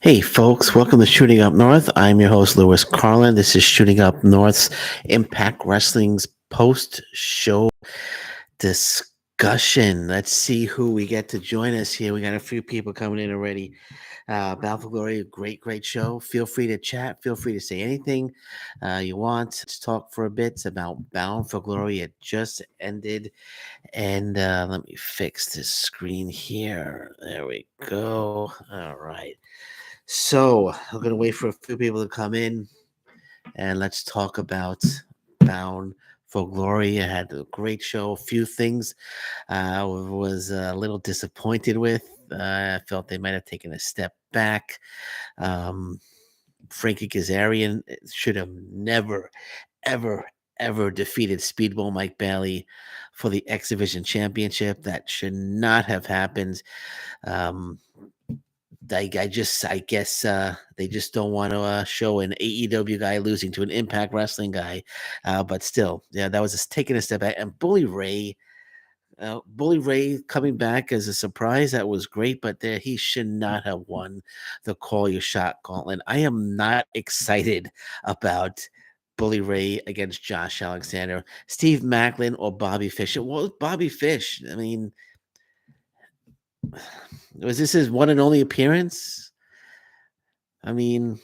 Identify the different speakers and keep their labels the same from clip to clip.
Speaker 1: Hey, folks, welcome to Shooting Up North. I'm your host, Lewis Carlin. This is Shooting Up North's Impact Wrestling's post show discussion. Let's see who we get to join us here. We got a few people coming in already. Bound for Glory, a great show. Feel free to chat. Feel free to say anything you want. Let's talk for a bit about Bound for Glory. It just ended. And let me fix this screen here. There we go. All right. So I'm gonna wait for a few people to come in, and let's talk about Bound for Glory. I had a great show. A few things I was a little disappointed with. I felt they might have taken a step back. Um, Frankie Kazarian should have never, ever, ever defeated Speedball Mike Bailey for the X Division Championship. That should not have happened. Um, I guess they just don't want to show an AEW guy losing to an Impact Wrestling guy, but still, yeah, that was just taking a step back. And Bully Ray coming back as a surprise, that was great, but there he should not have won the Call Your Shot gauntlet. I am not excited about Bully Ray against Josh Alexander, Steve Macklin, or Bobby Fish. Well, Bobby Fish. I mean, was this his one and only appearance? I mean,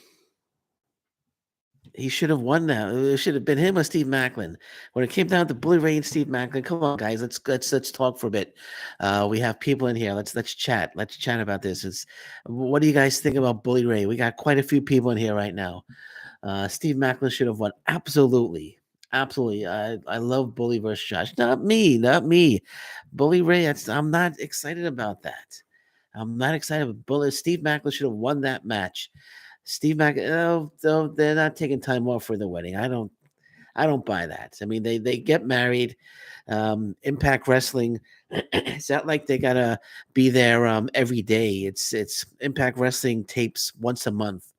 Speaker 1: he should have won that. It should have been him or Steve Macklin. When it came down to Bully Ray and Steve Macklin, come on, guys, let's talk for a bit. We have people in here. Let's chat. Let's chat about this. What do you guys think about Bully Ray? We got quite a few people in here right now. Steve Macklin should have won. Absolutely. Absolutely. I love Bully versus Josh. Not me, not me. Bully Ray, I'm not excited about that. I'm not excited about Bully. Steve Macklin should have won that match. Steve Mac, oh, they're not taking time off for the wedding. I don't buy that. I mean, they get married. Impact Wrestling, it's not like they gotta be there every day. It's Impact Wrestling tapes once a month,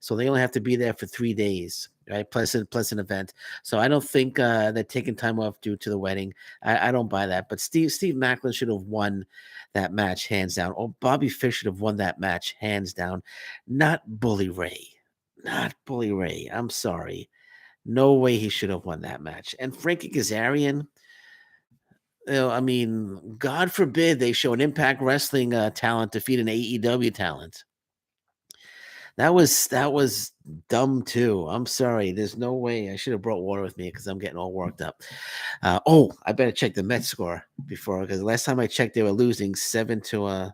Speaker 1: so they only have to be there for 3 days. Right, plus an event. So I don't think they're taking time off due to the wedding. I don't buy that. But Steve Macklin should have won that match hands down. Or Bobby Fish should have won that match hands down. Not Bully Ray. Not Bully Ray. I'm sorry. No way he should have won that match. And Frankie Kazarian, I mean, God forbid they show an Impact Wrestling talent defeat an AEW talent. That was dumb too. I'm sorry. There's no way. I should have brought water with me because I'm getting all worked up. I better check the Mets score before because last time I checked, they were losing 7-1.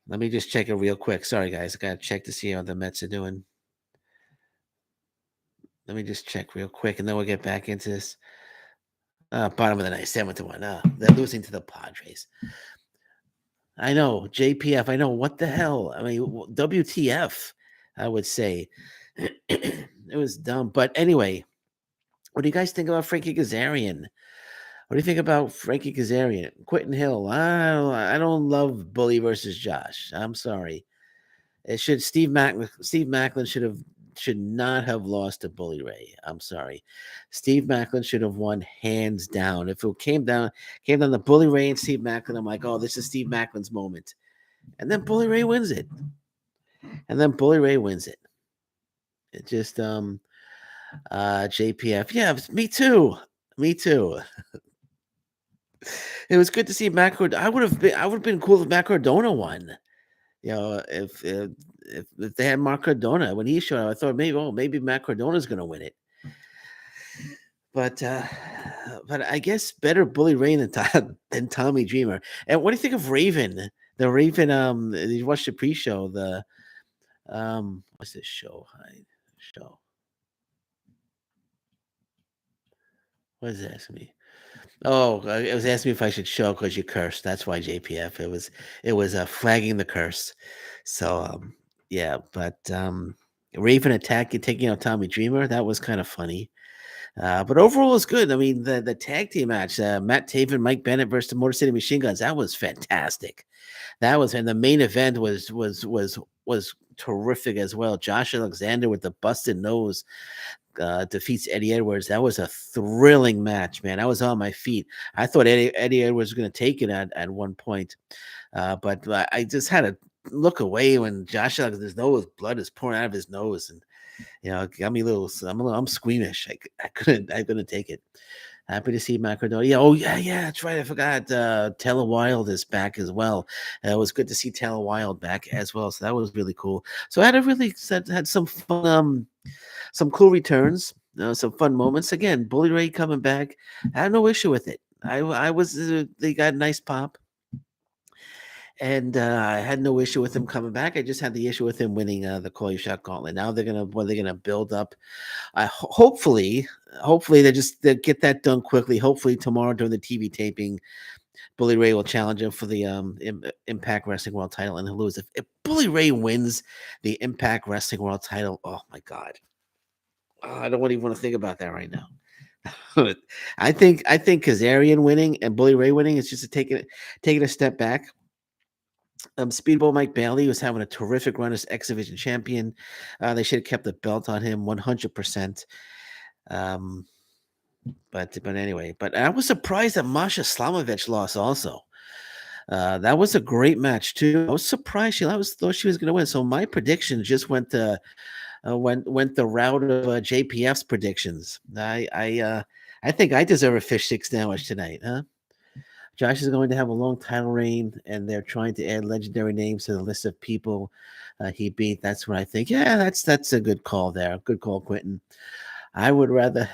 Speaker 1: Let me just check it real quick. Sorry, guys. I gotta check to see how the Mets are doing. Let me just check real quick, and then we'll get back into this. Bottom of the night, 7-1. They're losing to the Padres. I know, JPF. I know what the hell. I mean, WTF? I would say it was dumb. But anyway, what do you guys think about Frankie Kazarian? What do you think about Frankie Kazarian? Quentin Hill. I don't love Bully versus Josh. I'm sorry. It should Steve Macklin should not have lost to Bully Ray. I'm sorry. Steve Macklin should have won hands down. If it came down to Bully Ray and Steve Macklin, I'm like, oh, this is Steve Macklin's moment. And then Bully Ray wins it. It just JPF. Yeah, me too. Me too. It was good to see Matt Cardona. I would have been cool if Matt Cardona won. If they had Mark Cardona when he showed up, I thought maybe Matt Cardona's gonna win it. But I guess better Bully Ray than Tommy Dreamer. And what do you think of Raven? The Raven, did you watch the pre-show? What's this show? Show. What is that asking me? Oh, it was asking me if I should show because you cursed. That's why JPF. It was flagging the curse. So yeah, but Raven attack you taking out Tommy Dreamer. That was kind of funny. But overall, it's good. I mean, the tag team match, Matt Taven, Mike Bennett versus the Motor City Machine Guns. That was fantastic. And the main event was terrific as well. Josh Alexander with the busted nose defeats Eddie Edwards. That was a thrilling match, man. I was on my feet. I thought Eddie Edwards was going to take it at one point, but I just had a look away when Josh his nose blood is pouring out of his nose, and it got me a little. I'm squeamish. I couldn't take it. Happy to see Macedonia. Oh yeah, that's right. I forgot. Taylor Wilde is back as well. It was good to see Taylor Wilde back as well. So that was really cool. So I had a really had some fun, some cool returns, some fun moments. Again, Bully Ray coming back. I had no issue with it. I was they got a nice pop, and I had no issue with him coming back. I just had the issue with him winning the Call Your Shot Gauntlet. Now they're gonna build up. Hopefully they get that done quickly. Hopefully tomorrow during the TV taping, Bully Ray will challenge him for the Impact Wrestling World Title and he'll lose. If Bully Ray wins the Impact Wrestling World Title, oh my God, I don't even want to think about that right now. I think Kazarian winning and Bully Ray winning is just taking a step back. Speedball Mike Bailey was having a terrific run as X Division champion. They should have kept the belt on him 100%. But anyway, but I was surprised that Masha Slamovich lost also. That was a great match too. I was surprised thought she was going to win. So my prediction just went the route of JPF's predictions. I think I deserve a fish stick sandwich tonight, huh? Josh is going to have a long title reign, and they're trying to add legendary names to the list of people he beat. That's what I think. Yeah, that's a good call there. Good call, Quentin. I would rather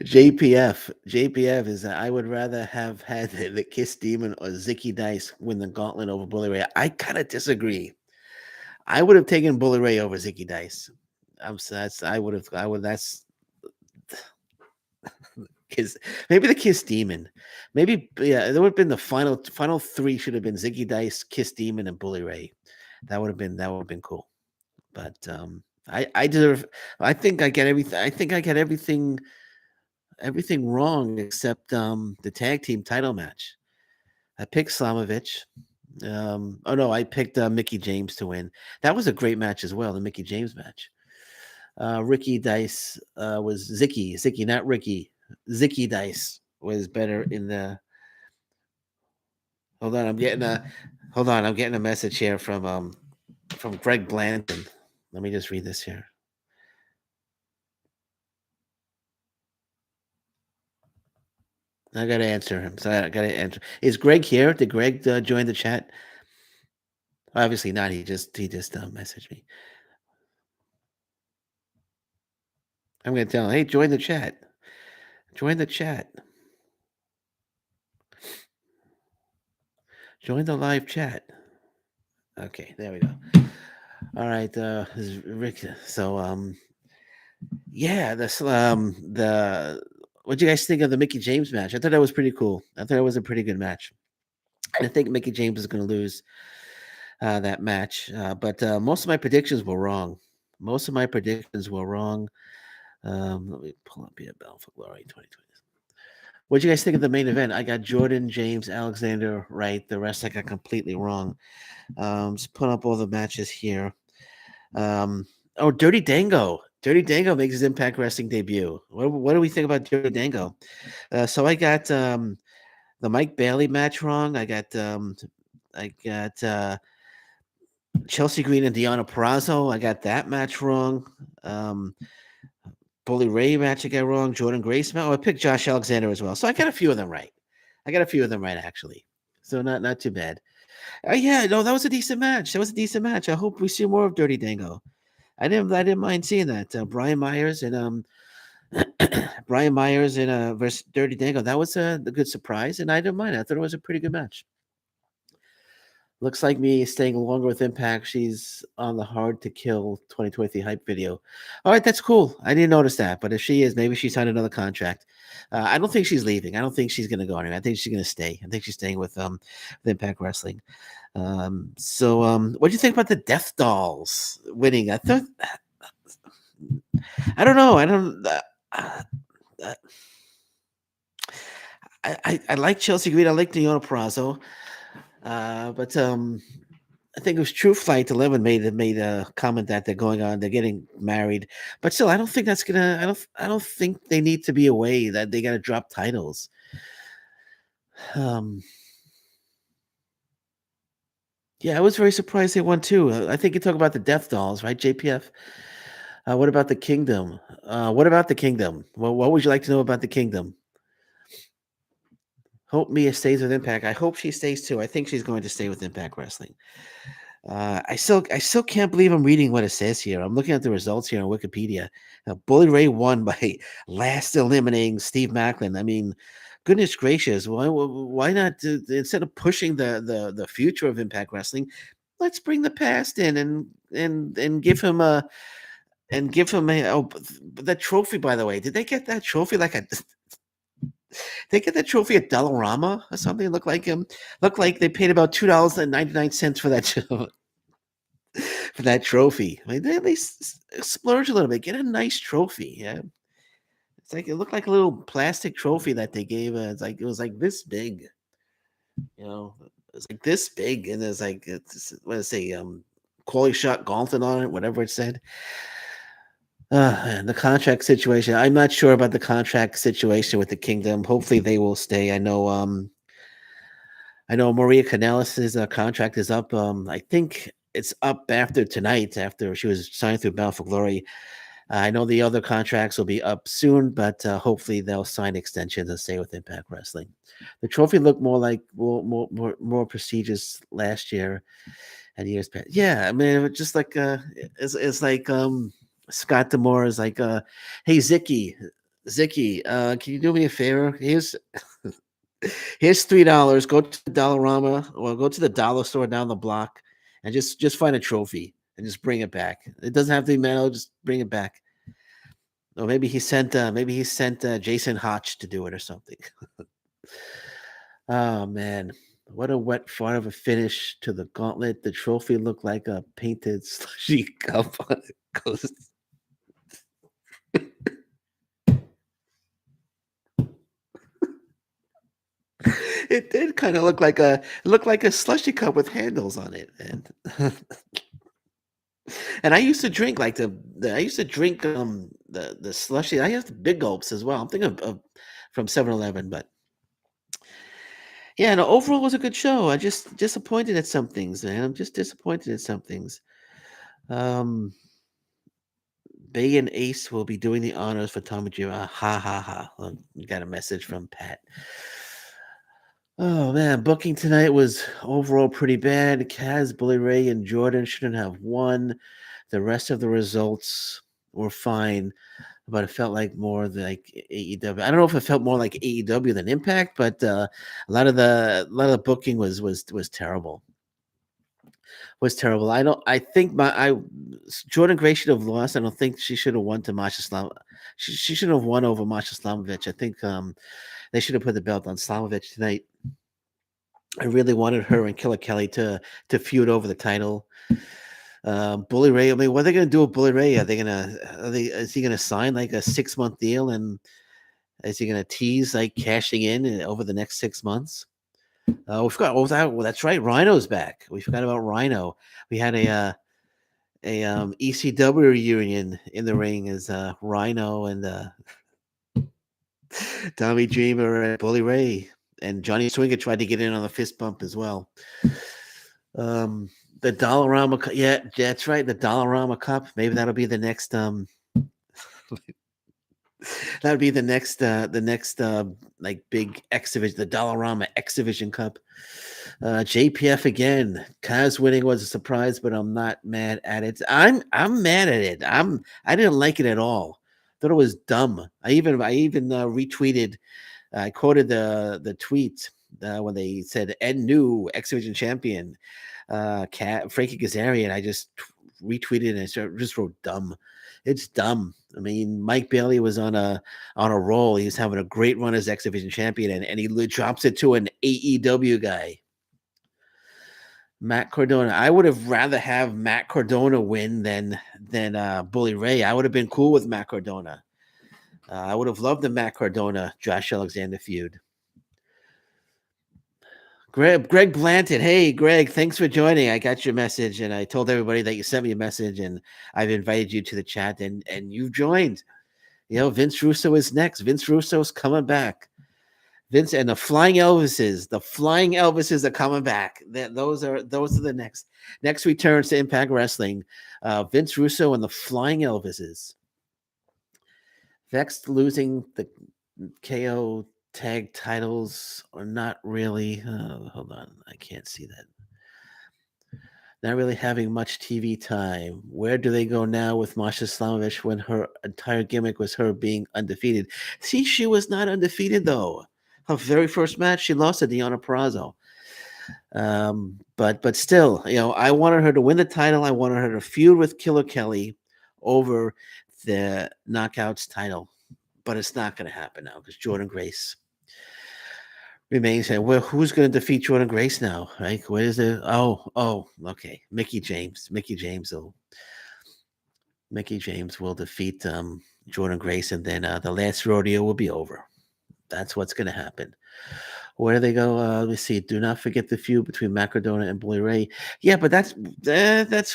Speaker 1: JPF is I would rather have had the Kiss Demon or Zicky Dice win the gauntlet over Bully Ray. I kind of disagree. I would have taken Bully Ray over Zicky Dice. I would that's Kiss, maybe the Kiss Demon. Maybe yeah, there would have been the final three should have been Ziggy Dice, Kiss Demon, and Bully Ray. That would have been cool. But I deserve. I think I get everything. I think I get everything wrong except the tag team title match. I picked Slamovich. Oh no, I picked Mickey James to win. That was a great match as well. The Mickey James match. Ricky Dice was Zicky, not Ricky. Zicky Dice was better in the. Hold on, I'm getting a message here from Greg Blanton. Let me just read this here. I gotta answer him. So I gotta answer. Is Greg here? Did Greg join the chat? Obviously not. He just messaged me. I'm gonna tell him, hey, join the chat. Join the chat. Join the live chat. Okay, there we go. All right, this is Rick. So yeah, the what do you guys think of the Mickey James match? I thought that was pretty cool. I thought it was a pretty good match. I think Mickey James is going to lose that match, but most of my predictions were wrong. Most of my predictions were wrong. Let me pull up here, Bell for Glory 2020. What do you guys think of the main event? I got Jordan, James, Alexander right. The rest I got completely wrong. Just put up all the matches here. Oh, Dirty Dango. Dirty Dango makes his Impact Wrestling debut. What do we think about Dirty Dango? So I got the Mike Bailey match wrong. I got Chelsea Green and Deanna Purrazzo. I got that match wrong. Bully Ray match I got wrong. Jordan Grace match. Oh, I picked Josh Alexander as well. So I got a few of them right. Actually. So not too bad. Yeah, no, that was a decent match. I hope we see more of Dirty Dango. I didn't mind seeing that. Brian Myers and Brian Myers and versus Dirty Dango. That was a good surprise, and I didn't mind. I thought it was a pretty good match. Looks like me staying longer with Impact. She's on the Hard to Kill 2023 hype video. All right, that's cool. I didn't notice that, but if she is, maybe she signed another contract. I don't think she's leaving. I don't think she's going to go anywhere. I think she's going to stay. I think she's staying with Impact Wrestling. What do you think about the Death Dolls winning? I don't know. I don't. I like Chelsea Green. I like Deanna Purrazzo. But I think it was True Flight 11 made a comment that they're getting married. But still, I don't think that's gonna. I don't think they need to be away. That they got to drop titles. Um, yeah, I was very surprised they won too. I think you talk about the Death Dolls, right? JPF. What about the Kingdom? What about the Kingdom? What would you like to know about the Kingdom? Hope Mia stays with Impact. I hope she stays too. I think she's going to stay with Impact Wrestling. I still can't believe I'm reading what it says here. I'm looking at the results here on Wikipedia. Bully Ray won by last eliminating Steve Macklin. I mean, goodness gracious, why not instead of pushing the future of Impact Wrestling, let's bring the past in and give him a that trophy. By the way, did they get that trophy like a? They get that trophy at Dollarama or something. Looked like they paid about $2.99 for that for that trophy. I mean, they at least splurge a little bit. Get a nice trophy. Yeah, it's like it looked like a little plastic trophy that they gave. It's like it was like this big. You know, it's like this big, and there's like what did it say? Quality shot Galton on it, whatever it said. And the contract situation. I'm not sure about the contract situation with the Kingdom. Hopefully, they will stay. I know Maria Kanellis's contract is up. I think it's up after tonight, after she was signed through Bound for Glory. I know the other contracts will be up soon, but hopefully they'll sign extensions and stay with Impact Wrestling. The trophy looked more like more prestigious last year and years past. Yeah, I mean, it was just like it's like Scott Demore is like, hey Zicky, can you do me a favor? Here's $3. Go to the Dollarama or go to the dollar store down the block and just find a trophy and just bring it back. It doesn't have to be metal, just bring it back. Or maybe he sent Jason Hotch to do it or something. Oh man. What a wet fart of a finish to the gauntlet. The trophy looked like a painted slushy cup on a ghost. It did kind of look like a slushy cup with handles on it. And I used to drink like I used to drink the slushy. I have the big gulps as well. I'm thinking of from 7-Eleven, but yeah, no, overall was a good show. I just disappointed at some things, man. I'm just disappointed at some things. Um, Bay and Ace will be doing the honors for Tommy Jira. Ha ha ha. Got a message from Pat. Oh man, booking tonight was overall pretty bad. Kaz, Bully Ray, and Jordan shouldn't have won. The rest of the results were fine, but it felt like more like AEW. I don't know if it felt more like AEW than Impact, but a lot of the booking was terrible. Was terrible. I don't. I think my I Jordan Gray should have lost. I don't think she should have won to Masha Slam. She should have won over Masha Slamovich. I think they should have put the belt on Slamovich tonight. I really wanted her and Killer Kelly to feud over the title. Bully Ray. I mean, what are they going to do with Bully Ray? Are they going to? Is he going to sign like a 6-month deal? And is he going to tease like cashing in over the next 6 months? We forgot. What was that? Well, that's right. Rhino's back. We forgot about Rhino. We had a ECW reunion in the ring as Rhino and Tommy Dreamer and Bully Ray. And Johnny Swinger tried to get in on the fist bump as well. The Dollarama, yeah, that's right. The Dollarama Cup. Maybe that'll be the next. That would be the next like big X Division, the Dollarama X Division Cup. JPF again. Kaz winning was a surprise, but I'm not mad at it. I'm mad at it. I didn't like it at all. Thought it was dumb. I even retweeted. I quoted the tweet when they said Ed New X Division champion, Frankie Kazarian. I just retweeted and I just wrote dumb. It's dumb. I mean, Mike Bailey was on a roll. He was having a great run as X Division champion, and he drops it to an AEW guy. Matt Cardona. I would have rather have Matt Cardona win than Bully Ray. I would have been cool with Matt Cardona. I would have loved the Matt Cardona Josh Alexander feud. Greg Blanton. Hey, Greg, thanks for joining. I got your message, and I told everybody that you sent me a message, and I've invited you to the chat, and you've joined. You know, Vince Russo is next. Vince Russo's coming back. Vince and the Flying Elvises. The Flying Elvises are coming back. Those are the next returns to Impact Wrestling. Vince Russo and the Flying Elvises. Vex losing the KO tag titles or not really. Hold on, I can't see that. Not really having much TV time. Where do they go now with Masha Slamovich when her entire gimmick was her being undefeated? See, she was not undefeated though. Her very first match, she lost to Deonna Purrazzo. But still, I wanted her to win the title. I wanted her to feud with Killer Kelly over the Knockouts title, but it's not going to happen now because Jordan Grace remains. And well, who's going to defeat Jordan Grace now? Right? Where is it? Okay. Mickey James. Mickey James will defeat Jordan Grace, and then the last rodeo will be over. That's what's going to happen. Where do they go? Let me see. Do not forget the feud between Matt Cardona and Bully Ray. Yeah, but that's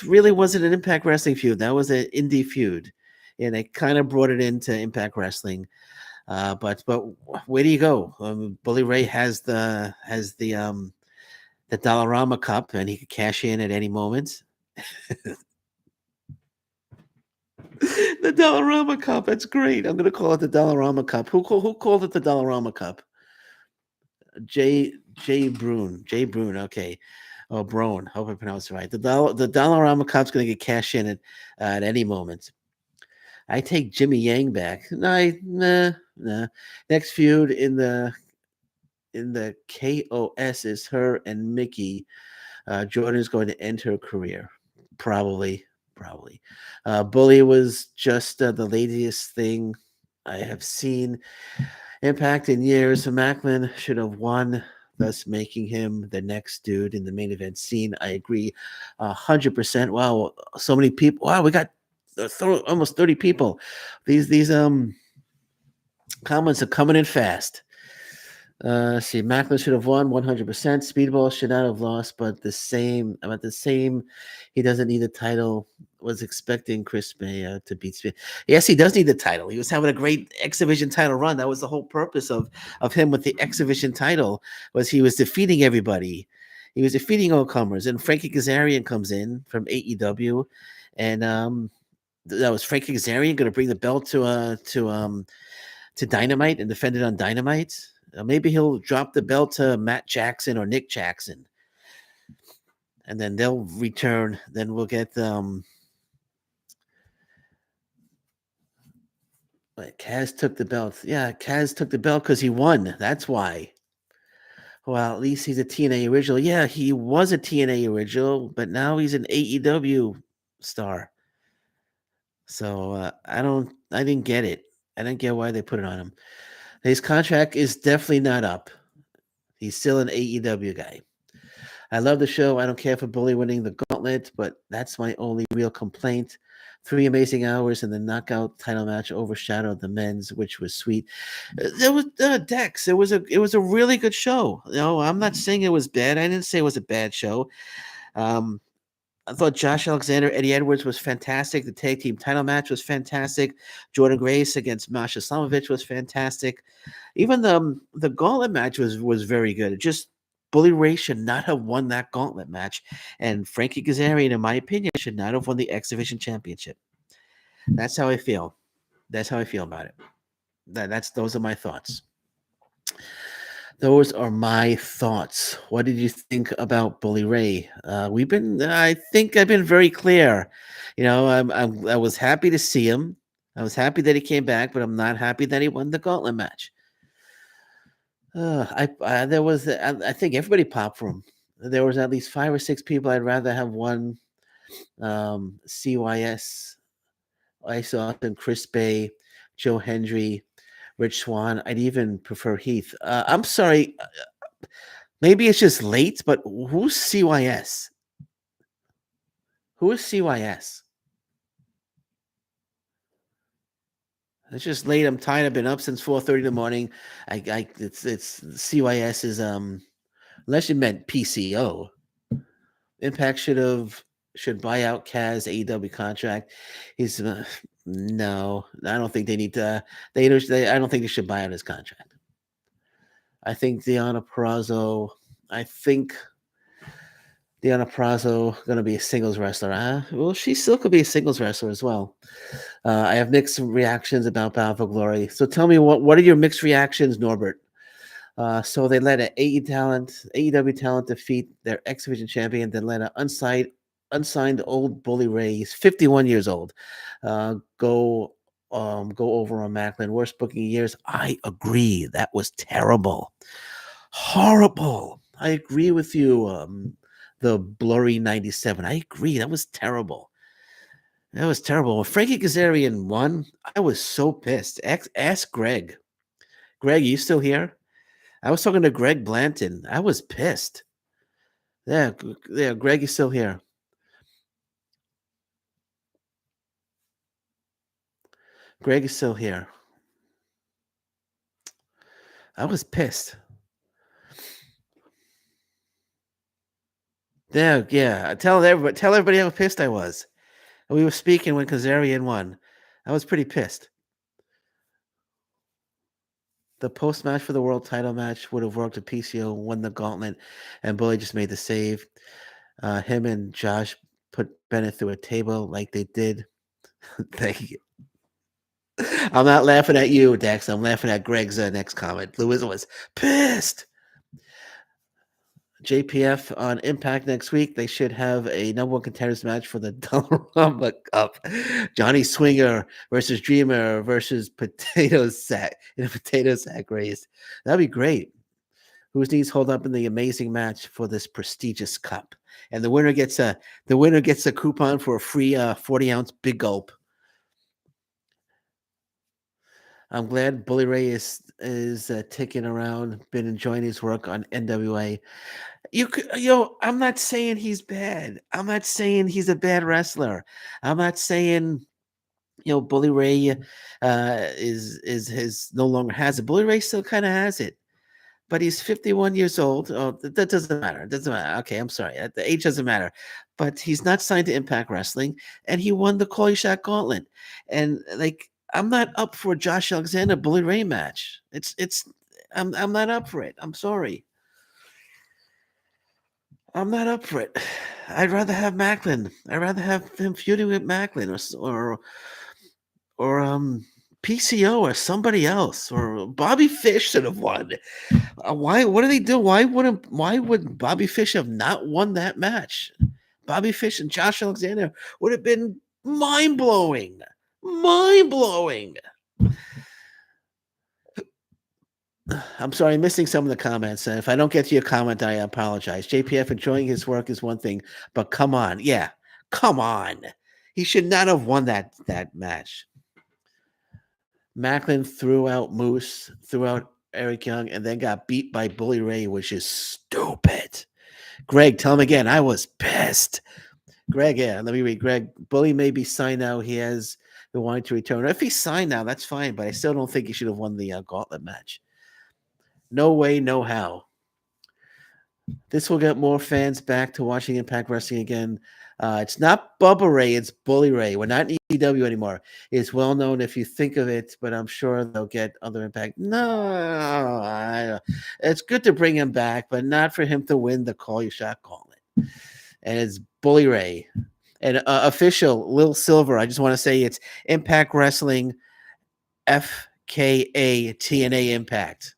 Speaker 1: really wasn't an Impact Wrestling feud. That was an indie feud, and they kind of brought it into Impact Wrestling. But where do you go? Bully Ray has the Dollarama Cup, and he could cash in at any moment. The Dollarama Cup. That's great. I'm going to call it the Dollarama Cup. Who called it the Dollarama Cup? Jay Brune. Okay. Oh, Brown. Hope I pronounced it right. The Dollarama Cup's going to get cash in at any moment. I take Jimmy Yang back. Nah. Next feud in the KOS is her and Mickey. Jordan is going to end her career. Probably. Bully was just the laziest thing I have seen Impact in years. Macklin should have won, thus making him the next dude in the main event scene. I agree 100%. Wow, so many people. Wow, we got almost 30 people. These comments are coming in fast. See, Macklin should have won 100%. Speedball should not have lost, but the same. He doesn't need the title. Was expecting Chris Bay to beat Speed. Yes, he does need the title. He was having a great X Division title run. That was the whole purpose of him with the X Division title. Was he was defeating everybody. He was defeating all comers, and Frankie Kazarian comes in from AEW, and that was Frankie Kazarian going to bring the belt to Dynamite and defend it on Dynamite. Maybe he'll drop the belt to Matt Jackson or Nick Jackson, and then they'll return. Then we'll get But Kaz took the belt. Yeah, Kaz took the belt because he won. That's why. Well, at least he's a TNA original. Yeah, he was a TNA original, but now he's an AEW star. So I didn't get it. I didn't get why they put it on him. His contract is definitely not up. He's still an AEW guy. I love the show. I don't care for Bully winning the gauntlet, but that's my only real complaint. 3 amazing hours and the knockout title match overshadowed the men's, which was sweet. There was Dex. It was a really good show. I'm not saying it was bad. I didn't say it was a bad show. I thought Josh Alexander, Eddie Edwards was fantastic. The tag team title match was fantastic. Jordan Grace against Masha Slamovich was fantastic. Even the gauntlet match was very good. It just Bully Ray should not have won that gauntlet match, and Frankie Kazarian, in my opinion, should not have won the X Division Championship. That's how I feel. That's how I feel about it. Those are my thoughts. Those are my thoughts. What did you think about Bully Ray? I think I've been very clear. I was happy to see him. I was happy that he came back, but I'm not happy that he won the gauntlet match. I think everybody popped for him. There was at least 5 or 6 people I'd rather have won CYS. I saw them Chris Bay, Joe Hendry, Rich Swan. I'd even prefer Heath. I'm sorry. Maybe it's just late, but who's CYS? Who is CYS? It's just late. I'm tired. I've been up since 4:30 in the morning. It's CYS is unless you meant PCO. Impact should buy out Kaz AEW contract. He's no, I don't think they need to. I don't think they should buy out his contract. I think Deanna Purrazzo. I think Deanna Purrazzo going to be a singles wrestler. Well, she still could be a singles wrestler as well. I have mixed reactions about Bound for Glory. So tell me what are your mixed reactions, Norbert? So they let an AEW talent defeat their X Division champion, then let an unsigned old Bully Ray, he's 51 years old, go over on Macklin. Worst booking in years. I agree. That was terrible. Horrible. I agree with you. The blurry 97. I agree. That was terrible. That was terrible. When Frankie Kazarian won, I was so pissed. Ask Greg. Greg, you still here? I was talking to Greg Blanton. I was pissed. Yeah, yeah. Greg is still here. Greg is still here. I was pissed. Yeah, yeah. Tell everybody how pissed I was. We were speaking when Kazarian won. I was pretty pissed. The post match for the world title match would have worked if PCO won the gauntlet and Bully just made the save. Him and Josh put Bennett through a table like they did. Thank you. I'm not laughing at you, Dex. I'm laughing at Greg's next comment. Lewis was pissed. JPF on Impact next week. They should have a number one contenders match for the Dollarama Cup. Johnny Swinger versus Dreamer versus Potato Sack in a Potato Sack race. That'd be great. Whose knees hold up in the amazing match for this prestigious cup, and the winner gets a coupon for a free 40-ounce Big Gulp. I'm glad Bully Ray is ticking around. Been enjoying his work on NWA. I'm not saying he's bad. I'm not saying he's a bad wrestler. I'm not saying Bully Ray is his no longer has it. Bully Ray still kind of has it, but he's 51 years old. Oh, that doesn't matter. It doesn't matter. Okay, I'm sorry. The age doesn't matter. But he's not signed to Impact Wrestling, and he won the Call You Shot Gauntlet. And like, I'm not up for a Josh Alexander Bully Ray match. I'm not up for it. I'm sorry. I'm not up for it. I'd rather have Macklin. I'd rather have him feuding with Macklin or PCO or somebody else or Bobby Fish should have won. Why? What do they do? Why would Bobby Fish have not won that match? Bobby Fish and Josh Alexander would have been mind blowing. Mind blowing. I'm sorry, I'm missing some of the comments. If I don't get to your comment, I apologize. JPF enjoying his work is one thing, but come on. Yeah, come on. He should not have won that match. Macklin threw out Moose, threw out Eric Young, and then got beat by Bully Ray, which is stupid. Greg, tell him again. I was pissed. Greg, yeah, let me read. Greg, Bully may be signed now. He has been wanting to return. If he's signed now, that's fine, but I still don't think he should have won the gauntlet match. No way, no how. This will get more fans back to watching Impact Wrestling again. It's not Bubba Ray, it's Bully Ray. We're not in EW anymore. It's well known if you think of it, but I'm sure they'll get other Impact. No, it's good to bring him back, but not for him to win the Call You Shot Gauntlet. And it's Bully Ray. And official Lil Silver, I just want to say it's Impact Wrestling FKA TNA Impact.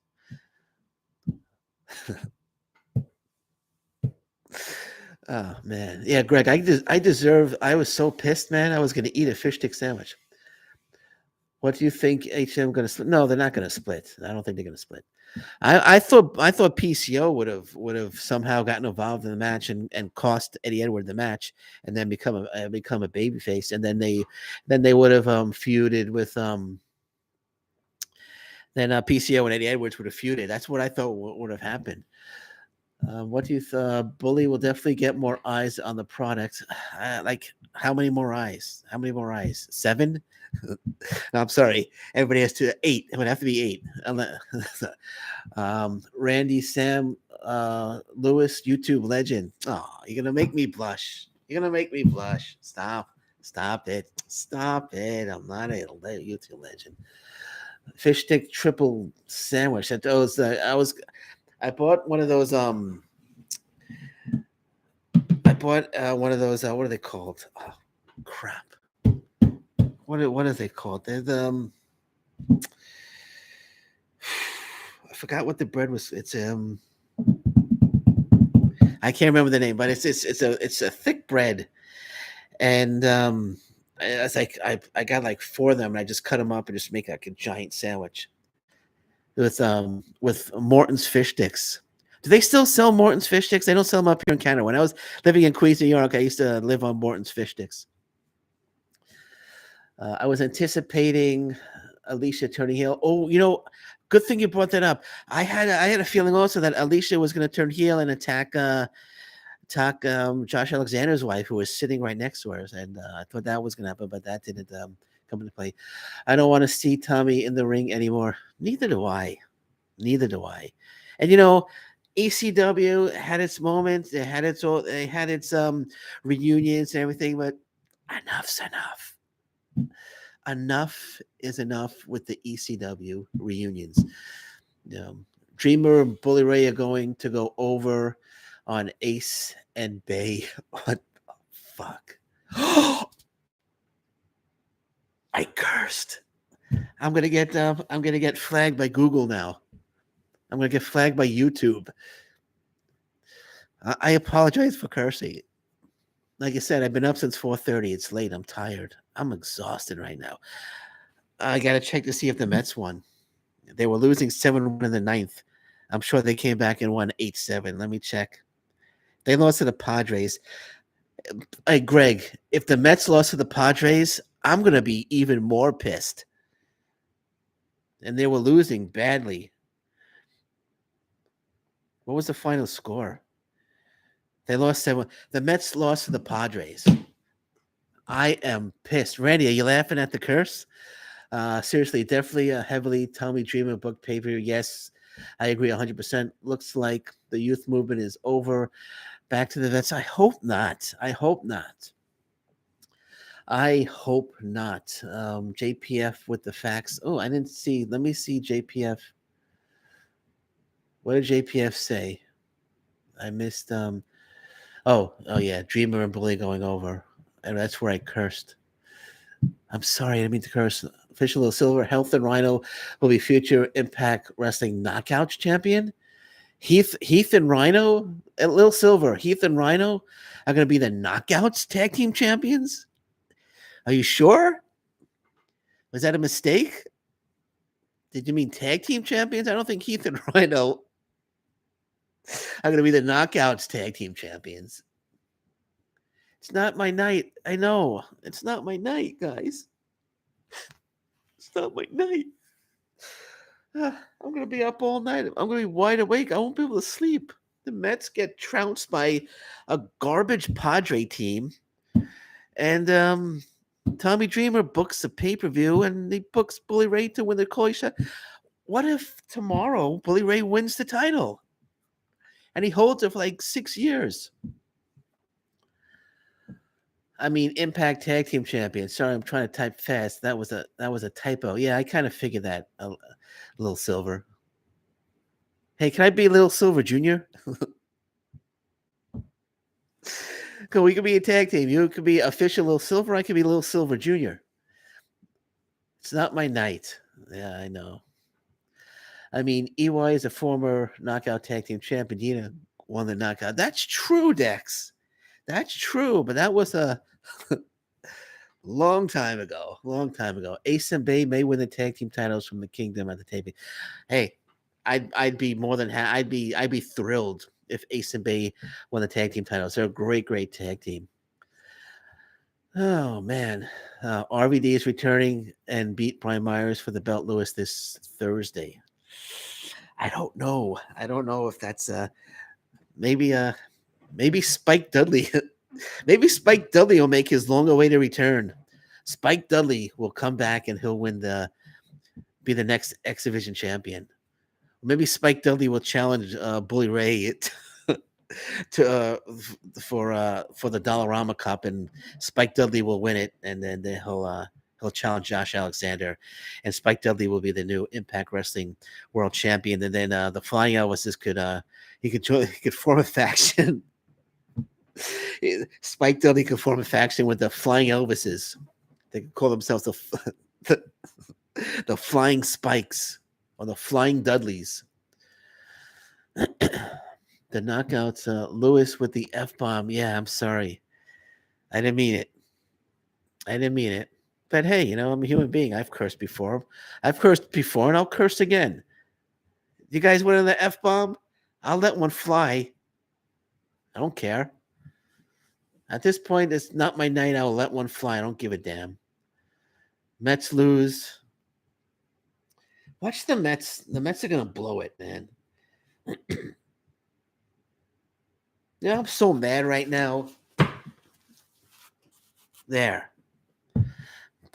Speaker 1: Oh man, yeah, Greg, I was so pissed, man. I was going to eat a fish stick sandwich. What do you think HM going to split? No, they're not going to split. I don't think they're going to split. I thought PCO would have somehow gotten involved in the match and cost Eddie Edward the match, and then become a babyface, and then they would have feuded with then PCO and Eddie Edwards would have feuded. That's what I thought would have happened. What do you Bully will definitely get more eyes on the product. Like how many more eyes? How many more eyes? 7? No, I'm sorry. Everybody has 8. It would have to be 8. Randy Sam Lewis, YouTube legend. Oh, you're gonna make me blush. You're gonna make me blush. Stop it. I'm not a YouTube legend. fish stick triple sandwich. That was I bought one of those. I bought one of those. What are they called? Oh, crap. What are they called? They're the. I forgot what the bread was. It's I can't remember the name, but it's a thick bread, and it's like I got like four of them, and I just cut them up and just make like a giant sandwich with Morton's fish sticks. Do they still sell Morton's fish sticks? They don't sell them up here in Canada. When I was living in Queens, New York, I used to live on Morton's fish sticks. I was anticipating Alicia turning heel. Oh, good thing you brought that up. I had a feeling also that Alicia was going to turn heel and attack Josh Alexander's wife, who was sitting right next to her, and I thought that was going to happen, but that didn't come into play. I don't want to see Tommy in the ring anymore. Neither do I. Neither do I. And ECW had its moments. They had its reunions and everything, but enough's enough. Enough is enough with the ECW reunions. Dreamer and Bully Ray are going to go over on Ace and Bay. What the fuck? I cursed. I'm gonna get flagged by Google now. I'm gonna get flagged by YouTube. I apologize for cursing. Like I said, I've been up since 4:30. It's late. I'm tired. I'm exhausted right now. I gotta check to see if the Mets won. They were losing 7-1 in the ninth. I'm sure they came back and won 8-7. Let me check. They lost to the Padres. Hey, Greg, if the Mets lost to the Padres, I'm gonna be even more pissed. And they were losing badly. What was the final score? They lost 7. The Mets lost to the Padres. I am pissed. Randy, are you laughing at the curse? Seriously, definitely a heavily Tommy Dreamer book pay-per-view. Yes, I agree 100%. Looks like the youth movement is over. Back to the vets. I hope not. I hope not. I hope not. JPF with the facts. Oh, I didn't see. Let me see JPF. What did JPF say? I missed. Oh yeah, Dreamer and Bully going over, and that's where I cursed. I'm sorry, I didn't mean to curse. Official Little Silver, Health and Rhino will be future Impact Wrestling Knockouts champion. Heath and Rhino, Little Silver, Heath and Rhino are going to be the Knockouts tag team champions. Are you sure? Was that a mistake? Did you mean tag team champions? I don't think Heath and Rhino are going to be the Knockouts tag team champions. It's not my night. I know. It's not my night, guys. It's not my night. I'm going to be up all night. I'm going to be wide awake. I won't be able to sleep. The Mets get trounced by a garbage Padre team. And Tommy Dreamer books a pay-per-view, and he books Bully Ray to win the Koi shot. What if tomorrow Bully Ray wins the title? And he holds it for like 6 years. I mean, Impact Tag Team Champion. Sorry, I'm trying to type fast. That was a typo. Yeah, I kind of figured that. Little Silver. Hey, can I be Little Silver Jr.? We could be a tag team. You could be official Little Silver. I could be Little Silver Jr. It's not my night. Yeah, I know. I mean, EY is a former knockout tag team champion. Dina won the knockout. That's true, Dex. That's true, but that was a long time ago. Long time ago. Ace and Bay may win the tag team titles from the Kingdom at the taping. Hey, I'd be more than I'd be thrilled if Ace and Bay won the tag team titles. They're a great tag team. Oh man, RVD is returning and beat Brian Myers for the belt, Lewis, this Thursday. I don't know. I don't know if that's maybe Spike Dudley. Maybe Spike Dudley will make his long-awaited return. Spike Dudley will come back and he'll be the next X Division champion. Maybe Spike Dudley will challenge Bully Ray to for the Dollarama Cup, and Spike Dudley will win it, and then he'll He'll challenge Josh Alexander, and Spike Dudley will be the new Impact Wrestling World Champion. And then the Flying Elvises he could form a faction. Spike Dudley could form a faction with the Flying Elvises. They could call themselves the, the Flying Spikes or the Flying Dudleys. The knockouts, Lewis with the F bomb. Yeah, I'm sorry. I didn't mean it. I didn't mean it. But hey, I'm a human being. I've cursed before. I've cursed before and I'll curse again. You guys went on the F bomb? I'll let one fly. I don't care. At this point, it's not my night. I'll let one fly. I don't give a damn. Mets lose. Watch the Mets. The Mets are going to blow it, man. I'm so mad right now. There.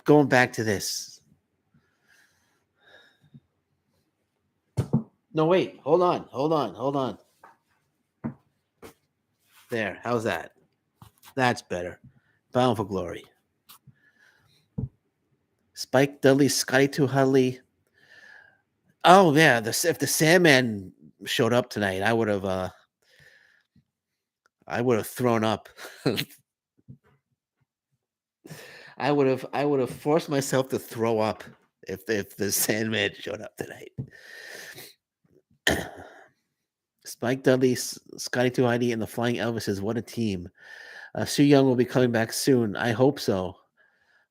Speaker 1: Going back to this. No, wait. Hold on. There. How's that? That's better. Bound for Glory. Spike Dudley, Scotty 2 Hudley. Oh, yeah. If the Sandman showed up tonight, I would have thrown up. I would have forced myself to throw up if the Sandman showed up tonight. Spike Dudley, Scotty 2 ID, and the Flying Elvises. What a team. Su Young will be coming back soon. I hope so.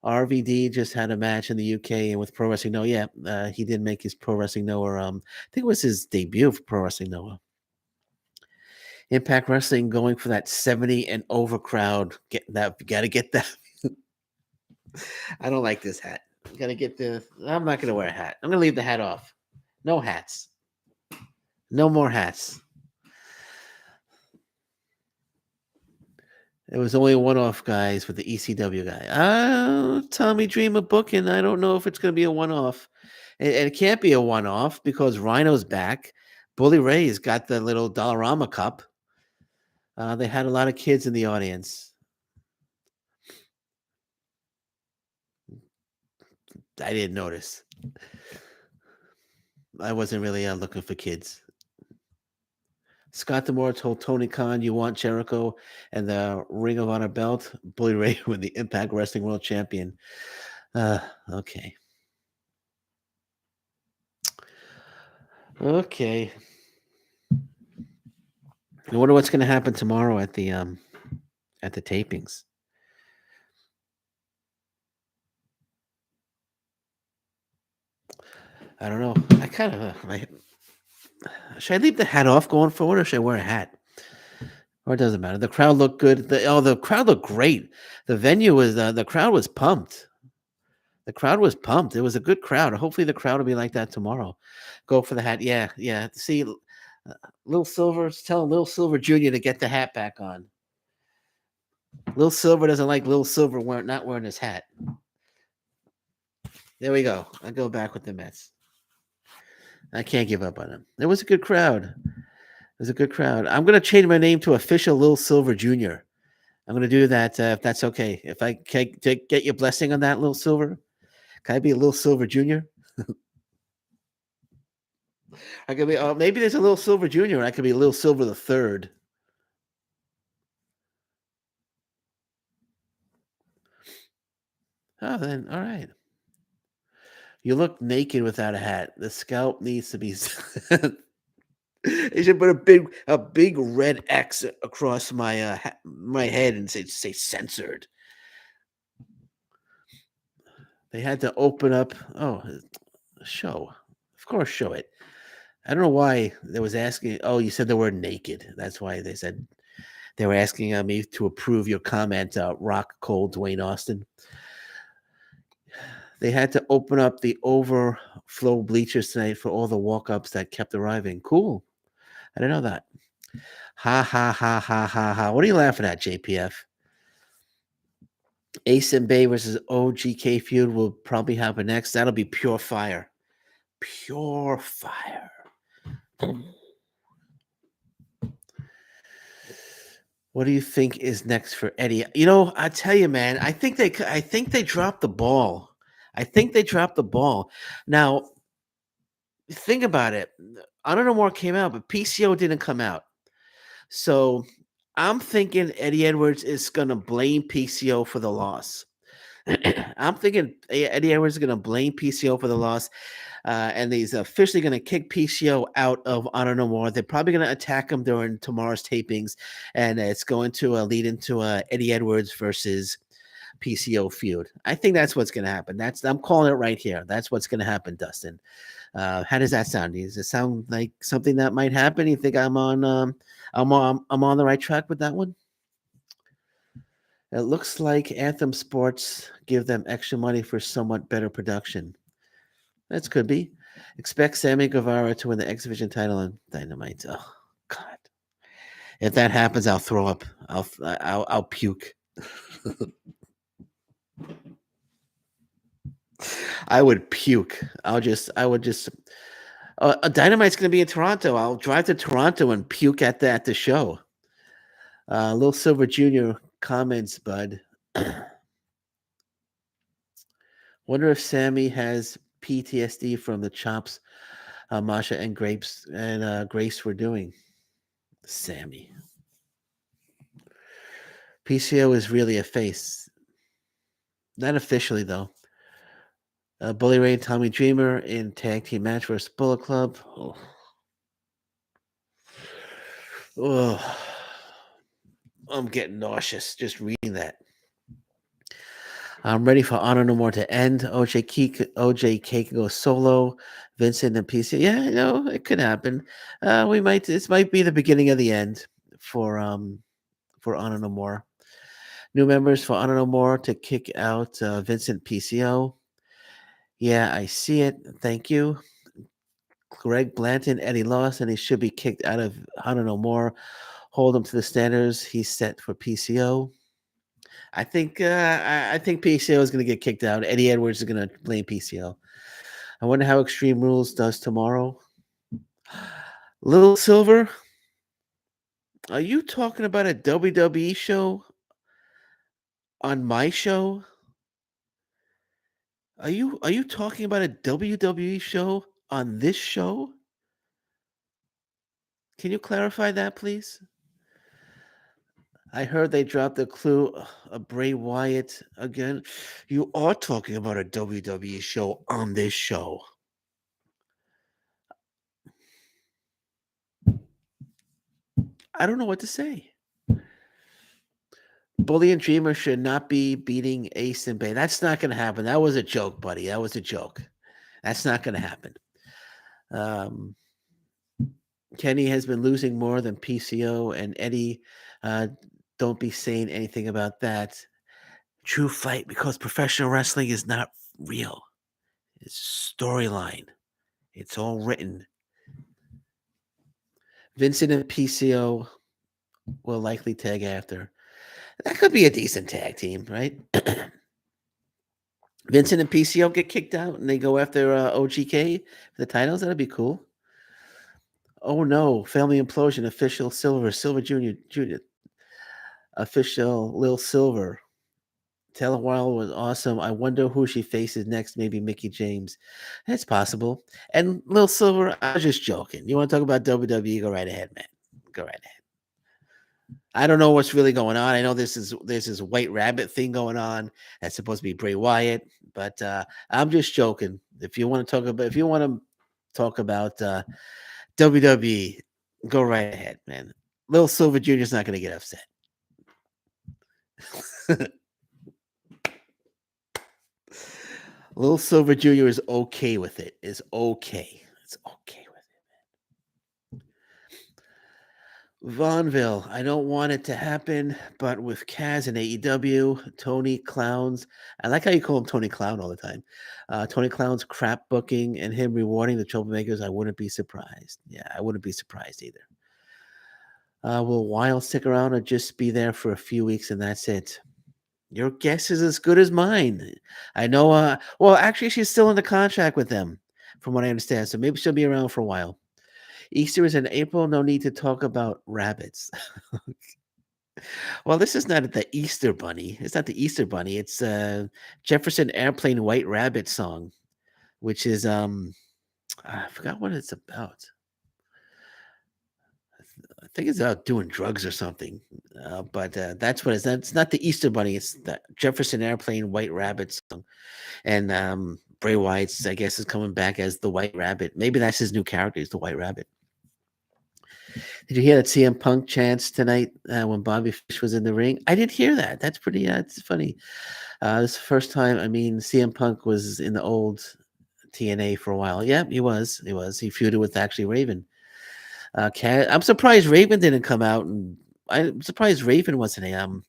Speaker 1: RVD just had a match in the UK and with Pro Wrestling Noah. Yeah, he did make his Pro Wrestling Noah. I think it was his debut for Pro Wrestling Noah. Impact Wrestling going for that 70 and over crowd. Got to get that. I don't like this hat. Gotta get the. I'm not gonna wear a hat. I'm gonna leave the hat off. No hats. No more hats. It was only a one-off, guys, with the ECW guy. Tommy Dreamer booking. I don't know if it's going to be a one-off. And it can't be a one-off because Rhino's back. Bully Ray's got the little Dollarama cup. They had a lot of kids in the audience. I didn't notice. I wasn't really looking for kids. Scott D'Amore told Tony Khan, "You want Jericho and the Ring of Honor belt?" Bully Ray with the Impact Wrestling World Champion. Okay. Okay. I wonder what's going to happen tomorrow at the tapings. I don't know. I kind of should I leave the hat off going forward, or should I wear a hat? Or it doesn't matter. The crowd looked good. The crowd looked great. The venue was the crowd was pumped. The crowd was pumped. It was a good crowd. Hopefully, the crowd will be like that tomorrow. Go for the hat. Yeah. See, Lil Silver's telling Lil Silver Jr. to get the hat back on. Lil Silver doesn't like Lil Silver not wearing his hat. There we go. I go back with the Mets. I can't give up on him. It was a good crowd. It was a good crowd. I'm going to change my name to Official Lil Silver Jr. I'm going to do that if that's okay. If I can get your blessing on that, Lil Silver, can I be a Lil Silver Jr.? I could be. Oh, maybe there's a Lil Silver Jr. And I could be Lil Silver the Third. Oh, then all right. You look naked without a hat. The scalp needs to be. They should put a big red X across my my head and say censored. They had to open up. Oh, show. Of course, show it. I don't know why they was asking. Oh, you said the word naked. That's why they said they were asking me to approve your comment. Rock Cold Dwayne Austin. They had to open up the overflow bleachers tonight for all the walk-ups that kept arriving. Cool. I didn't know that. Ha ha ha ha ha ha. What are you laughing at, JPF? Ace and Bay versus OGK feud will probably happen next. That'll be pure fire. Pure fire. What do you think is next for Eddie? I tell you, man, I think they dropped the ball. I think they dropped the ball. Now, think about it. I don't know more came out, but PCO didn't come out. So I'm thinking Eddie Edwards is going to blame PCO for the loss. I'm thinking Eddie Edwards is going to blame PCO for the loss, and he's officially going to kick PCO out of Honor No More. They're probably going to attack him during tomorrow's tapings, and it's going to lead into Eddie Edwards versus PCO feud. I think that's what's going to happen. I'm calling it right here. That's what's going to happen, Dustin. How does that sound? Does it sound like something that might happen? You think I'm on the right track with that one? It looks like Anthem Sports give them extra money for somewhat better production. That could be. Expect Sammy Guevara to win the X Division title on Dynamite. Oh God! If that happens, I'll throw up. I'll puke. I would puke. I would just. Dynamite's going to be in Toronto. I'll drive to Toronto and puke at the show. Lil Silver Jr. comments, Bud. Wonder if Sammy has PTSD from the chops Masha and Grace were doing. Sammy. PCO is really a face. Not officially, though. Bully Ray and Tommy Dreamer in tag team match versus Bullet Club. Oh. Oh. I'm getting nauseous just reading that. I'm ready for Honor No More to end. OJK can go solo. Vincent and PC. Yeah, it could happen. This might be the beginning of the end for Honor No More. New members for Honor No More to kick out Vincent PCO. Yeah, I see it. Thank you. Greg Blanton, Eddie Lawson, he should be kicked out of Honor No More. Hold him to the standards he's set for PCO. I think PCO is going to get kicked out. Eddie Edwards is going to blame PCO. I wonder how Extreme Rules does tomorrow. Little Silver, are you talking about a WWE show on my show? Are you talking about a WWE show on this show? Can you clarify that, please? I heard they dropped the clue of Bray Wyatt again. You are talking about a WWE show on this show. I don't know what to say. Bully and Dreamer should not be beating Ace and Bay. That's not going to happen. That was a joke, buddy. That was a joke. That's not going to happen. Kenny has been losing more than PCO and Eddie. Don't be saying anything about that. True fight because professional wrestling is not real. It's storyline. It's all written. Vincent and PCO will likely tag after. That could be a decent tag team, right? Vincent and PCO get kicked out and they go after OGK for the titles. That'd be cool. Oh no, Family Implosion, official Silver Jr. Official Lil Silver. Taylor Wilde was awesome. I wonder who she faces next. Maybe Mickey James. That's possible. And Lil Silver, I was just joking. You want to talk about WWE? Go right ahead, man. Go right ahead. I don't know what's really going on. I know there's this White Rabbit thing going on. That's supposed to be Bray Wyatt, but I'm just joking. If you want to talk about WWE, go right ahead, man. Little Silver Jr. is not going to get upset. Little Silver Jr. is okay with it. It's okay. It's okay with it, man. Vaughnville, I don't want it to happen, but with Kaz and AEW, Tony Clowns, I like how you call him Tony Clown all the time. Tony Clown's crap booking and him rewarding the troublemakers, I wouldn't be surprised. Yeah, I wouldn't be surprised either. Will Wild stick around or just be there for a few weeks and that's it? Your guess is as good as mine. I know. Well, actually, she's still in the contract with them, from what I understand. So maybe she'll be around for a while. Easter is in April. No need to talk about rabbits. Well, this is not the Easter Bunny. It's not the Easter Bunny. It's Jefferson Airplane White Rabbit song, which is I forgot what it's about. I think it's about doing drugs or something. But that's what it's. It's not the Easter Bunny. It's the Jefferson Airplane White Rabbit song. And Bray Wyatt's, I guess, is coming back as the White Rabbit. Maybe that's his new character. Is the White Rabbit. Did you hear that CM Punk chants tonight when Bobby Fish was in the ring? I did hear that. That's pretty. It's funny. This is the first time. I mean, CM Punk was in the old TNA for a while. Yeah, he was. He was. He feuded with actually Raven. I'm surprised Raven didn't come out, and I'm surprised Raven wasn't a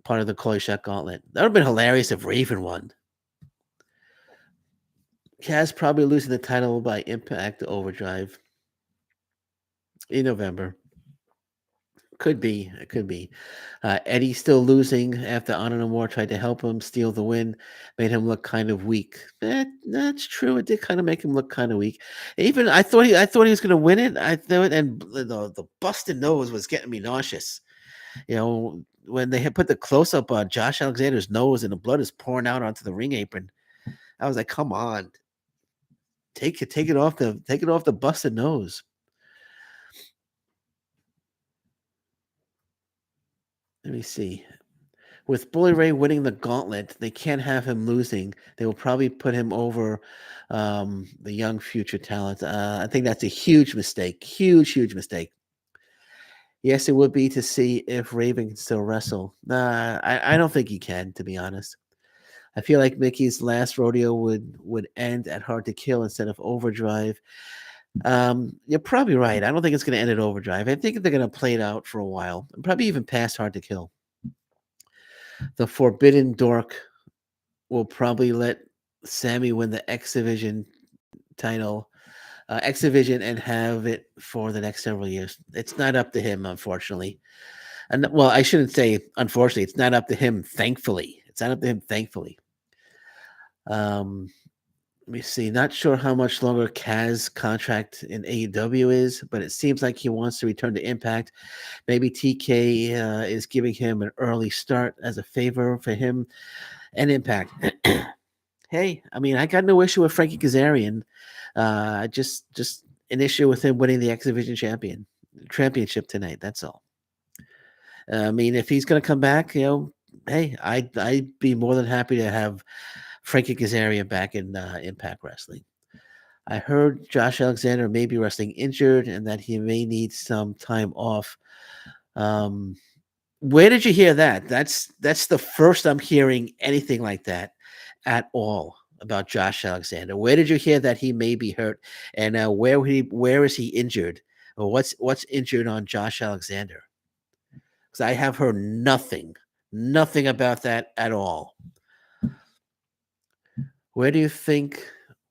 Speaker 1: part of the Kolyshek Gauntlet. That would have been hilarious if Raven won. Kaz probably losing the title by Impact Overdrive in November. Could be. It could be. Eddie still losing after Honor No More tried to help him steal the win, made him look kind of weak. That's true. It did kind of make him look kind of weak. Even I thought he was going to win it. I thought, and the busted nose was getting me nauseous. When they had put the close up on Josh Alexander's nose and the blood is pouring out onto the ring apron, I was like, "Come on, take it off the busted nose." Let me see. With Bully Ray winning the gauntlet, they can't have him losing. They will probably put him over the young future talent. I think that's a huge mistake. Huge mistake. Yes, it would be to see if Raven can still wrestle. Nah, I don't think he can, to be honest. I feel like Mickey's last rodeo would end at Hard to Kill instead of Overdrive. You're probably right. I don't think it's going to end at Overdrive. I think they're going to play it out for a while, probably even past Hard to Kill. The Forbidden Dork will probably let Sammy win the X Division title, X Division, and have it for the next several years. It's not up to him, unfortunately. And well, I shouldn't say unfortunately. It's not up to him. Thankfully, it's not up to him. Thankfully. Um, Let me see. Not sure how much longer Kaz contract in AEW is, but it seems like he wants to return to Impact. Maybe TK is giving him an early start as a favor for him and Impact. Hey, I mean, I got no issue with Frankie Kazarian. Just an issue with him winning the X Division championship tonight. That's all. I mean, if he's going to come back, hey, I'd be more than happy to have Frankie Kazarian back in Impact Wrestling. I heard Josh Alexander may be wrestling injured and that he may need some time off. Where did you hear that? That's the first I'm hearing anything like that at all about Josh Alexander. Where did you hear that he may be hurt, and where is he injured, or what's injured on Josh Alexander? Because I have heard nothing about that at all. Where do you think?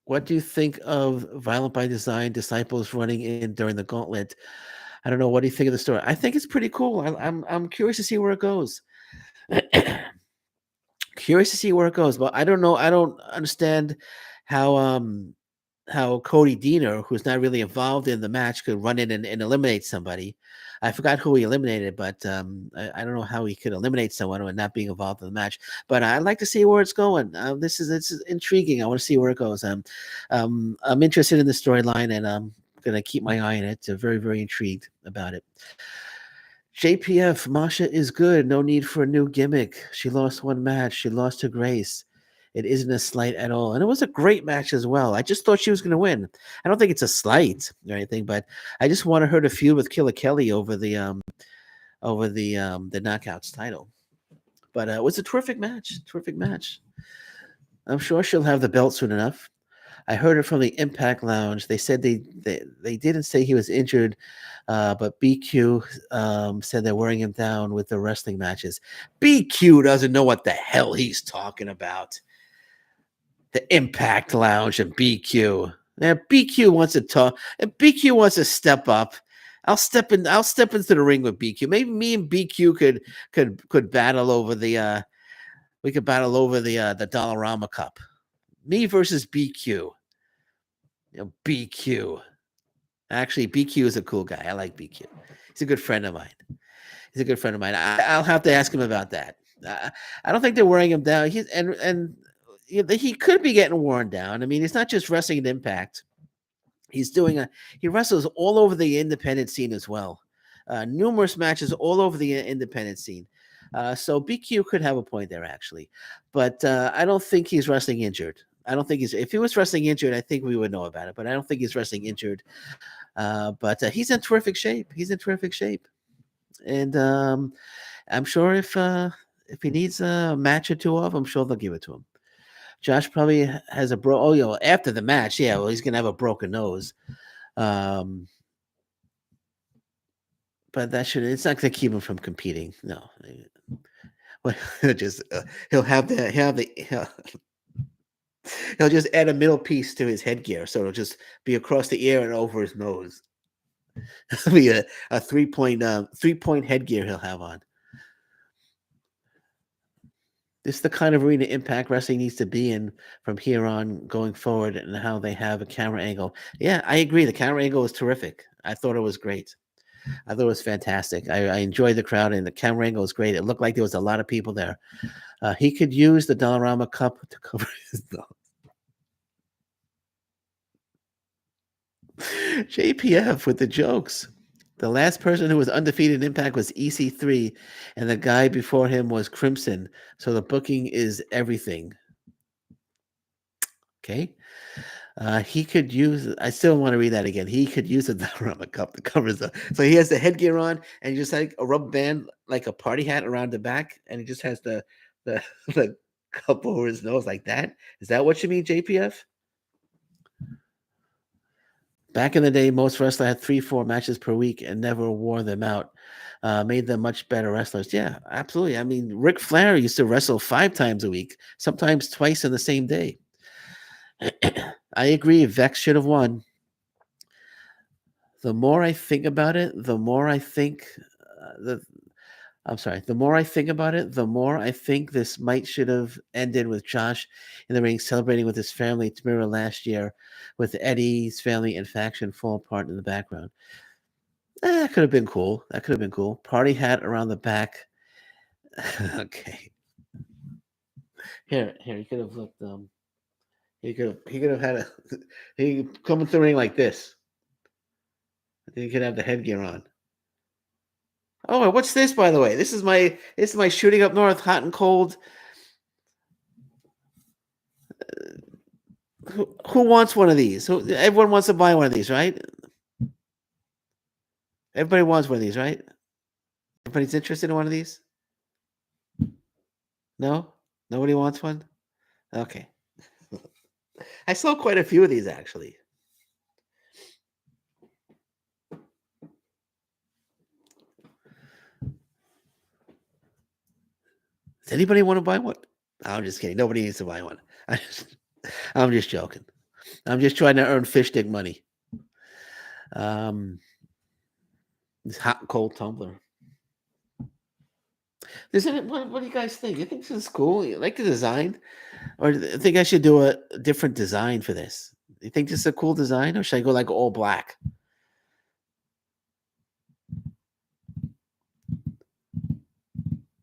Speaker 1: What do you think of Violent by Design disciples running in during the gauntlet? I don't know. What do you think of the story? I think it's pretty cool. I'm curious to see where it goes. Curious to see where it goes, but I don't know. I don't understand how Cody Deaner, who's not really involved in the match, could run in and eliminate somebody. I forgot who he eliminated, but I don't know how he could eliminate someone and not being involved in the match. But I'd like to see where it's going. This is intriguing. I want to see where it goes. I'm interested in the storyline, and I'm gonna keep my eye on it. Very intrigued about it. JPF, Masha is good. No need for a new gimmick. She lost one match. She lost to Grace. It isn't a slight at all. And it was a great match as well. I just thought she was going to win. I don't think it's a slight or anything, but I just wanted her to feud with Killer Kelly over the Knockouts title. But it was a terrific match. Terrific match. I'm sure she'll have the belt soon enough. I heard it from the Impact Lounge. They said they didn't say he was injured, but BQ said they're wearing him down with the wrestling matches. BQ doesn't know what the hell he's talking about. The Impact Lounge and BQ. Yeah, BQ wants to talk. If BQ wants to step up, I'll step in. I'll step into the ring with BQ. Maybe me and BQ could battle over the. We could battle over the Dollarama Cup. Me versus BQ. BQ. Actually, BQ is a cool guy. I like BQ. He's a good friend of mine. He's a good friend of mine. I'll have to ask him about that. I don't think they're wearing him down. He's and he could be getting worn down. I mean, he's not just wrestling at Impact. He's doing a he wrestles all over the independent scene as well. Numerous matches all over the independent scene. So BQ could have a point there actually, but I don't think he's wrestling injured. I don't think he's. If he was wrestling injured, I think we would know about it. But I don't think he's wrestling injured. But he's in terrific shape. He's in terrific shape, and I'm sure if he needs a match or two off, I'm sure they'll give it to him. Josh probably has a bro. Oh, after the match, yeah. Well, he's gonna have a broken nose. Um, but that should. It's not gonna keep him from competing. No. Well, he'll have the he'll just add a middle piece to his headgear, so it'll just be across the ear and over his nose. It'll be a 3-point headgear he'll have on. This is the kind of arena Impact Wrestling needs to be in from here on going forward, and how they have a camera angle. Yeah, I agree. The camera angle was terrific. I thought it was great. I thought it was fantastic. I enjoyed the crowd, and the camera angle was great. It looked like there was a lot of people there. He could use the Dollarama Cup to cover his nose. JPF with the jokes. The last person who was undefeated in Impact was EC3, and the guy before him was Crimson. So the booking is everything. Okay. He could use. I still want to read that again. He could use a Dollarama Cup to cover the. So he has the headgear on, and he just like a rubber band, like a party hat around the back, and he just has the the cup over his nose like that. Is that what you mean, JPF? Back in the day, most wrestlers had 3, 4 matches per week and never wore them out. Made them much better wrestlers. Yeah, absolutely. I mean, Ric Flair used to wrestle 5 times a week, sometimes twice in the same day. I agree. Vex should have won. The more I think about it, the more I think the I'm sorry. The more I think about it, the more I think this might should have ended with Josh in the ring celebrating with his family to mirror last year, with Eddie's family and faction fall apart in the background. That could have been cool. That could have been cool. Party hat around the back. Okay. Here, he could have looked. He could have had a. He come into the ring like this. He could have the headgear on. Oh, what's this, by the way? This is my shooting up north, hot and cold. Who wants one of these? Everyone wants to buy one of these, right? Everybody wants one of these, right? Everybody's interested in one of these? No? Nobody wants one? Okay. I saw quite a few of these actually. Does anybody want to buy one? I'm just kidding. Nobody needs to buy one. I'm just joking. I'm just trying to earn fish stick money. This hot and cold tumbler. What do you guys think? You think this is cool? You like the design? Or do you think I should do a different design for this? You think this is a cool design, or should I go like all black?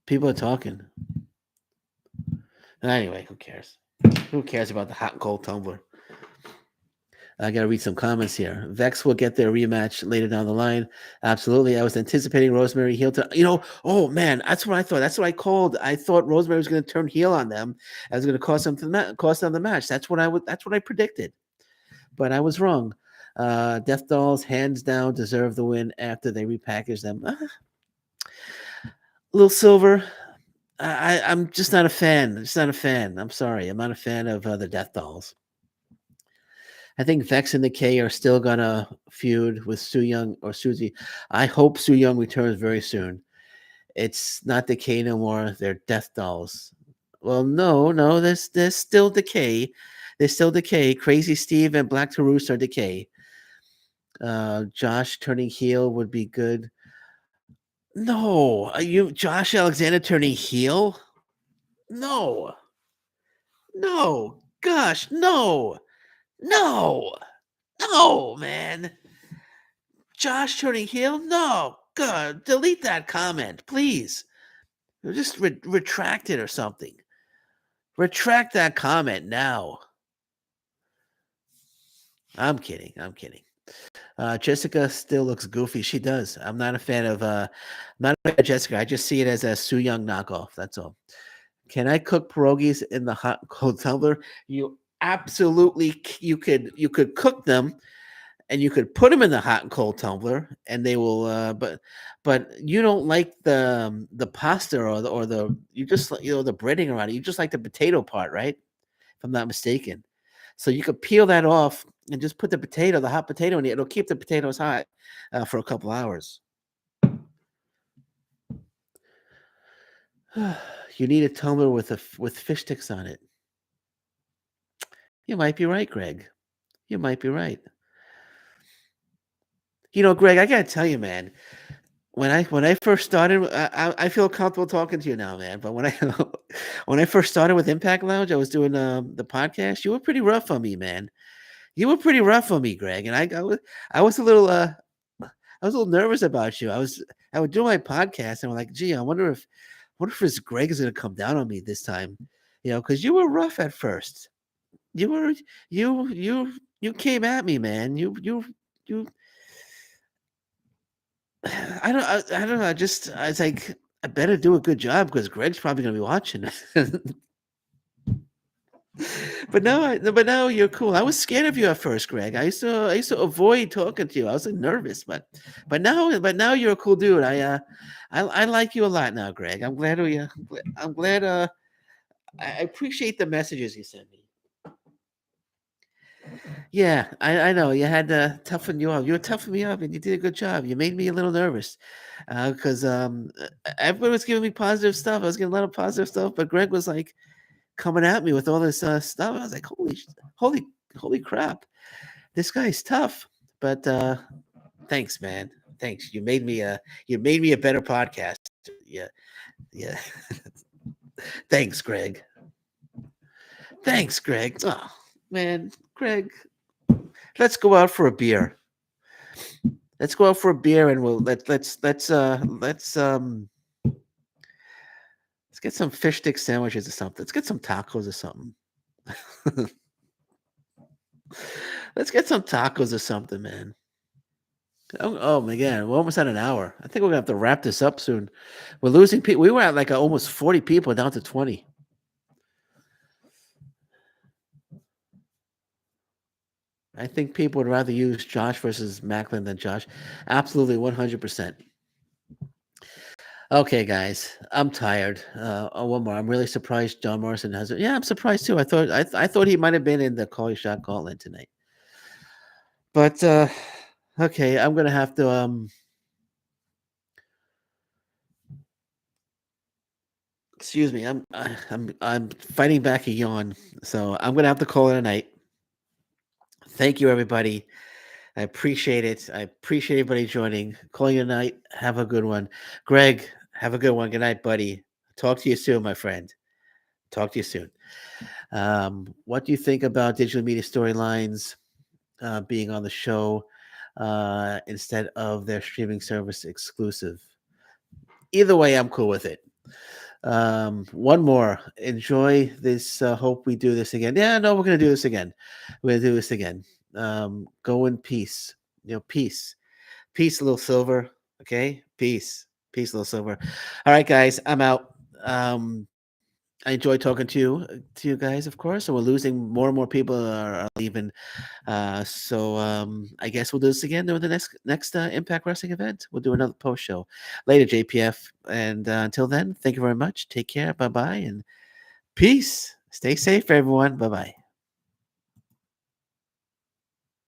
Speaker 1: People are talking. Anyway, who cares? Who cares about the hot and cold tumbler? I got to read some comments here. Vex will get their rematch later down the line. Absolutely. I was anticipating Rosemary heel to, oh man, that's what I thought. That's what I called. I thought Rosemary was going to turn heel on them. I was going to cost them the match. That's what I predicted. But I was wrong. Death Dolls, hands down, deserve the win after they repackage them. Little Silver, I'm just not a fan. Just not a fan. I'm sorry. I'm not a fan of the Death Dolls. I think Vex and the K are still gonna feud with Su Young or Susie. I hope Su Young returns very soon. It's not Decay no more. They're Death Dolls. Well, no, there's still Decay. There's still Decay. Crazy Steve and Black Taurus are Decay. Josh turning heel would be good. No, are you Josh Alexander turning heel? No, gosh, no, no, man. Josh turning heel? No, God, delete that comment, please. Just retract it or something. Retract that comment now. I'm kidding. I'm kidding. Jessica still looks goofy. She does. I'm not a fan of not a fan of Jessica. I just see it as a Sue Young knockoff. That's all. Can I cook pierogies in the hot and cold tumbler? You absolutely you could cook them and you could put them in the hot and cold tumbler and they will but you don't like the pasta or the you just the breading around it. You just like the potato part, right? If I'm not mistaken. So you could peel that off and just put the hot potato in it. It'll keep the potatoes hot for a couple hours. You need a tumbler with fish sticks on it. You might be right, Greg. You might be right. Greg, I gotta tell you, man. When I first started, I feel comfortable talking to you now, man. But when I when I first started with Impact Lounge, I was doing the podcast. You were pretty rough on me, man. You were pretty rough on me, Greg, and I was a little I was a little nervous about you. I would do my podcast and I'm like, gee, I wonder if this Greg is gonna come down on me this time. Because you were rough at first. You were you came at me, man. You I don't know. I was like, I better do a good job because Greg's probably gonna be watching. But now you're cool. I was scared of you at first, Greg. I used to avoid talking to you. I was like, nervous, but now you're a cool dude. I like you a lot now, Greg. I'm glad I appreciate the messages you sent me. Yeah, I know. You had to toughen you up. You were toughing me up, and you did a good job. You made me a little nervous because everybody was giving me positive stuff. I was getting a lot of positive stuff, but Greg was like coming at me with all this stuff. I was like, holy crap! This guy's tough. But thanks, man. Thanks. You made me a better podcast. Yeah, yeah. Thanks, Greg. Thanks, Greg. Oh man, Greg. Let's go out for a beer. Let's go out for a beer and let's get some fish stick sandwiches or something. Let's get some tacos or something. Let's get some tacos or something, man. Oh my god, we're almost at an hour. I think we're gonna have to wrap this up soon. We're losing people. We were at like almost 40 people down to 20. I think people would rather use Josh versus Macklin than Josh. Absolutely, 100%. Okay, guys, I'm tired. One more. I'm really surprised John Morrison has it. Yeah, I'm surprised too. I thought he might have been in the Call Your Shot Gauntlet tonight. But okay, I'm gonna have to excuse me. I'm fighting back a yawn, so I'm gonna have to call it a night. Thank you, everybody. I appreciate it. I appreciate everybody joining. Calling it a night. Have a good one, Greg. Have a good one. Good night, buddy. Talk to you soon, my friend. Talk to you soon. What do you think about digital media storylines being on the show instead of their streaming service exclusive? Either way, I'm cool with it. One more. Enjoy this. Hope we do this again. Yeah, no, we're gonna do this again. We're gonna do this again. Go in peace. Peace. Peace, little silver. Okay, peace. Peace, little silver. All right, guys, I'm out. I enjoy talking to you guys, of course. And we're losing more and more people are leaving. So I guess we'll do this again during the next Impact Wrestling event. We'll do another post show later, JPF. And until then, thank you very much. Take care. Bye bye, and peace. Stay safe, everyone. Bye bye.